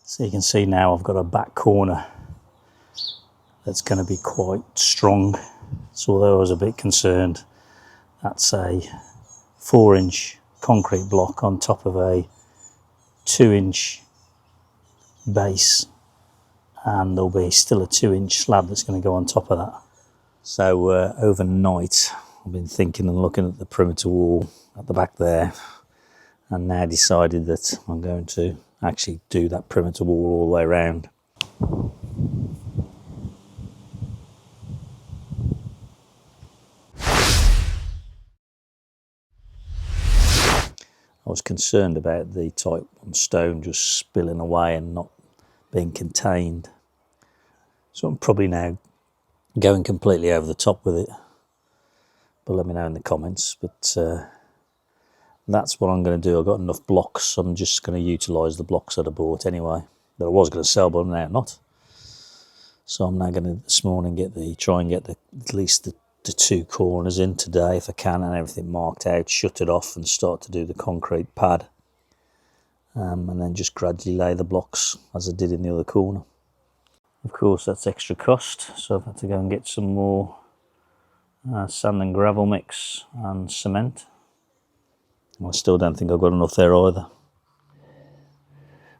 So you can see now I've got a back corner that's going to be quite strong. So although I was a bit concerned, that's a 4-inch concrete block on top of a 2-inch base, and there'll be still a 2-inch slab that's going to go on top of that. So overnight I've been thinking and looking at the perimeter wall at the back there, and now decided that I'm going to actually do that perimeter wall all the way around. I was concerned about the type 1 stone just spilling away and not being contained. So I'm probably now going completely over the top with it. But let me know in the comments. But that's what I'm going to do. I've got enough blocks. I'm just going to utilise the blocks that I bought anyway, that I was going to sell, but I'm now not. So I'm now going to this morning try and get at least the 2 corners in today if I can, and everything marked out, shut it off and start to do the concrete pad, and then just gradually lay the blocks as I did in the other corner. Of course that's extra cost, so I've had to go and get some more sand and gravel mix and cement. I still don't think I've got enough there either.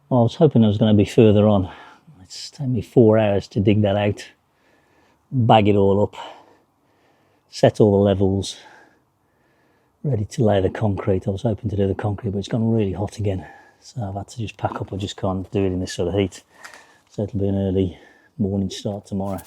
Well, I was hoping I was going to be further on. It's taken me 4 hours to dig that out, bag it all up, set all the levels, ready to lay the concrete. I was hoping to do the concrete, but it's gone really hot again, so I've had to just pack up. I just can't do it in this sort of heat, so it'll be an early morning start tomorrow.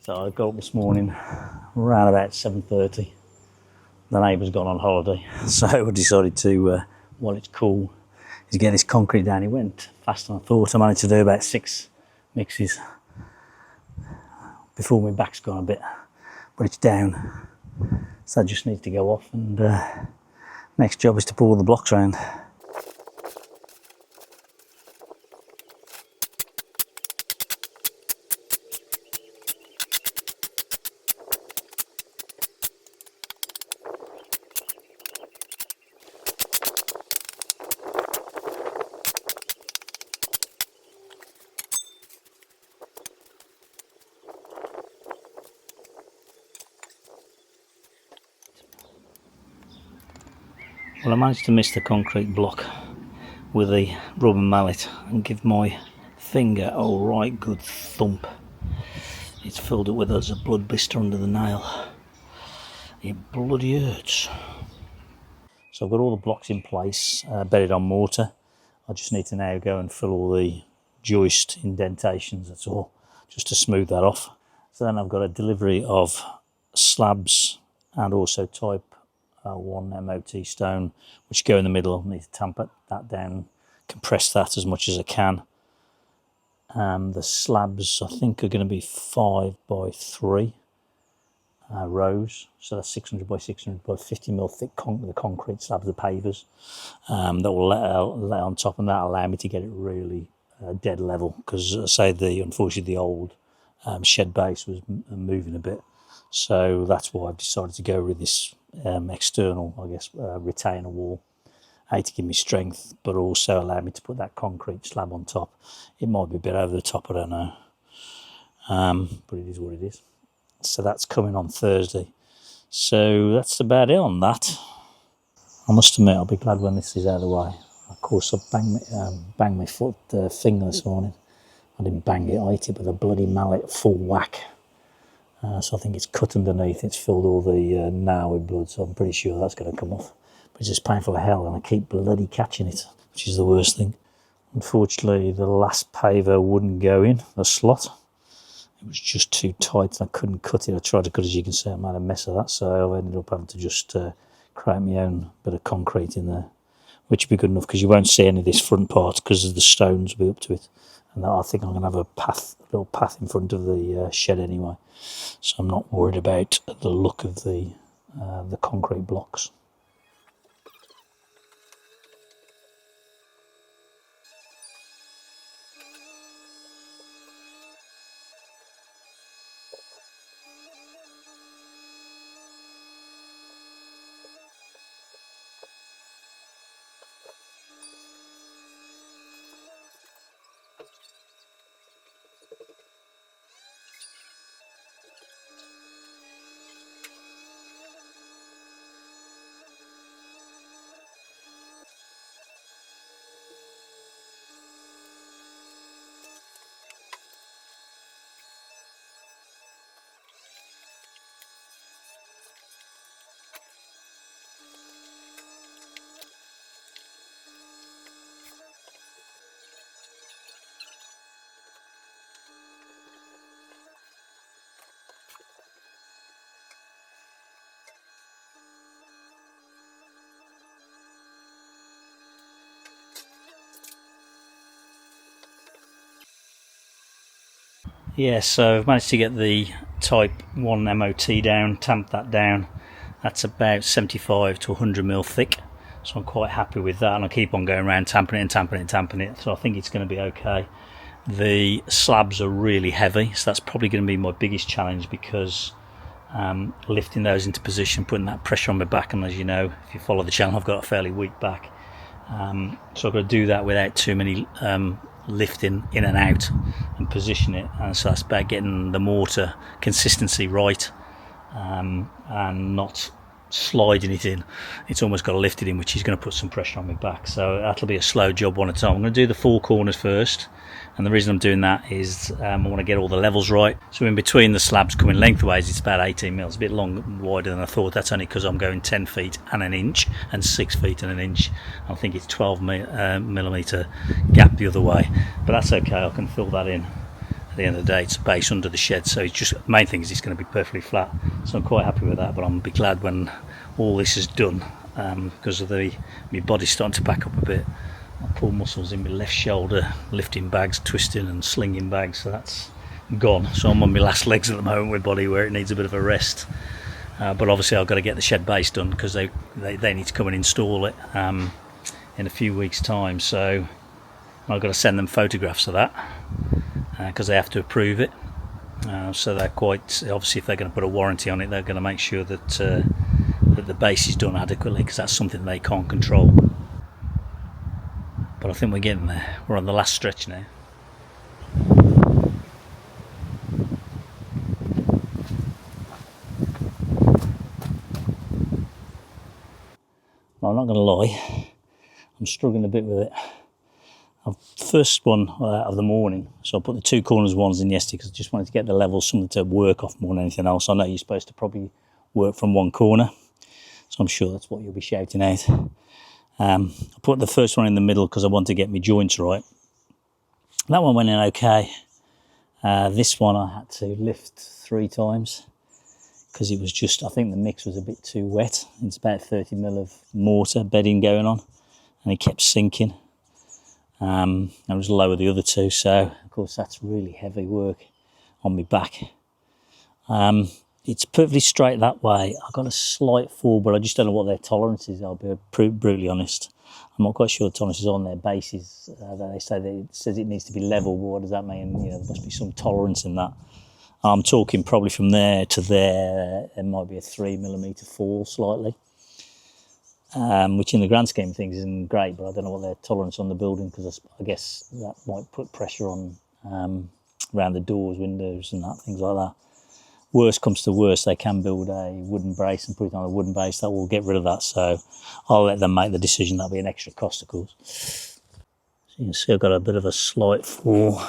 So I got up this morning around about 7:30. The neighbour's gone on holiday, so I decided to, while it's cool, is get this concrete down. It went faster than I thought. I managed to do about 6 mixes before my back's gone a bit, but it's down. So that just needs to go off, and next job is to pull the blocks around. Well, I managed to miss the concrete block with the rubber mallet and give my finger a right good thump. It's filled up with loads of blood blister under the nail. It bloody hurts. So I've got all the blocks in place, bedded on mortar. I just need to now go and fill all the joist indentations, that's all, just to smooth that off. So then I've got a delivery of slabs and also type 1 MOT stone, which go in the middle. I need to tamper that down, compress that as much as I can. The slabs I think are going to be 5 by 3 rows, so that's 600 by 600 by 50mm thick the concrete slabs, the pavers, that will lay on top, and that'll allow me to get it really dead level, because I say unfortunately the old shed base was moving a bit, so that's why I've decided to go with this external, I guess, retainer wall, to give me strength, but also allow me to put that concrete slab on top. It might be a bit over the top, I don't know, but it is what it is. So that's coming on Thursday. So that's about it on that. I must admit, I'll be glad when this is out of the way. Of course, I banged my finger this morning. I didn't bang it, I hit it with a bloody mallet full whack. So I think it's cut underneath, it's filled all the nail with blood, so I'm pretty sure that's going to come off. But it's just painful as hell, and I keep bloody catching it. which is the worst thing. Unfortunately, the last paver wouldn't go in the slot. It was just too tight. I couldn't cut it. I tried to cut, as you can see, I made a mess of that. So I've ended up having to just create my own bit of concrete in there, which would be good enough because you won't see any of this front part because the stones will be up to it. And I think I'm going to have a little path in front of the shed anyway. So I'm not worried about the look of the concrete blocks. Yeah, so I've managed to get the Type 1 MOT down, tamped that down. That's about 75 to 100 mil thick, so I'm quite happy with that, and I keep on going around tamping it and tamping it and tamping it, so I think it's going to be okay. The slabs are really heavy, so that's probably going to be my biggest challenge, because lifting those into position, putting that pressure on my back, and as you know, if you follow the channel, I've got a fairly weak back, so I've got to do that without too many lifting in and out and position it, and so that's about getting the mortar consistency right, and not sliding it in. It's almost got to lift it in, which is going to put some pressure on my back, so that'll be a slow job one at a time. I'm going to do the 4 corners first, and the reason I'm doing that is I want to get all the levels right. So in between the slabs coming lengthways, it's about 18 mils, a bit long and wider than I thought. That's only because I'm going 10 feet and an inch and 6 feet and an inch. I think it's 12 millimetre gap the other way, but that's okay, I can fill that in. At the end of the day, it's a base under the shed, so it's just, the main thing is it's going to be perfectly flat, so I'm quite happy with that. But I'm be glad when all this is done, because of my body's starting to back up a bit. I pull muscles in my left shoulder, lifting bags, twisting and slinging bags, so that's gone. So I'm on my last legs at the moment with body where it needs a bit of a rest, but obviously I've got to get the shed base done, because they need to come and install it in a few weeks time, so I've got to send them photographs of that, because they have to approve it. So they're quite, obviously if they're going to put a warranty on it, they're going to make sure that that the base is done adequately, because that's something they can't control. But I think we're getting there. We're on the last stretch now. Well, I'm not going to lie, I'm struggling a bit with it. First one of the morning, so I put the 2 corners ones in yesterday because I just wanted to get the levels, something to work off more than anything else. I know you're supposed to probably work from one corner, so I'm sure that's what you'll be shouting out. I put the first one in the middle because I want to get my joints right. That one went in okay. This one I had to lift 3 times because it was just, I think the mix was a bit too wet. It's about 30 mil of mortar bedding going on, and it kept sinking. I was lower the other 2, so of course that's really heavy work on my back. It's perfectly straight that way. I've got a slight fall, but I just don't know what their tolerance is. I'll be brutally honest. I'm not quite sure the tolerance is on their bases. They say that it says it needs to be level, but what does that mean? You know, there must be some tolerance in that. I'm talking probably from there to there, it might be a 3 millimetre fall slightly. Which in the grand scheme of things isn't great, but I don't know what their tolerance on the building, because I guess that might put pressure on around the doors, windows and that, things like that. Worst comes to worst, they can build a wooden brace and put it on a wooden base. That will get rid of that, so I'll let them make the decision. That'll be an extra cost, of course. So you can see I've got a bit of a slight fall.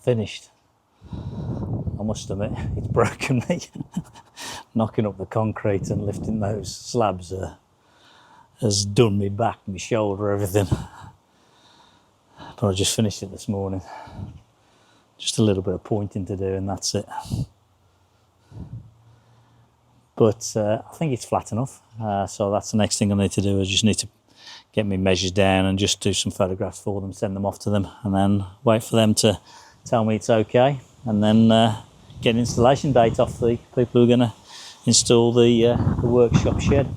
finished. I must admit, it's broken me. Knocking up the concrete and lifting those slabs has done me back, my shoulder, everything. But I just finished it this morning. Just a little bit of pointing to do and that's it. But I think it's flat enough. So that's the next thing I need to do. I just need to get my measures down and just do some photographs for them, send them off to them, and then wait for them to tell me it's okay. And then get an installation date off the people who are going to install the workshop shed.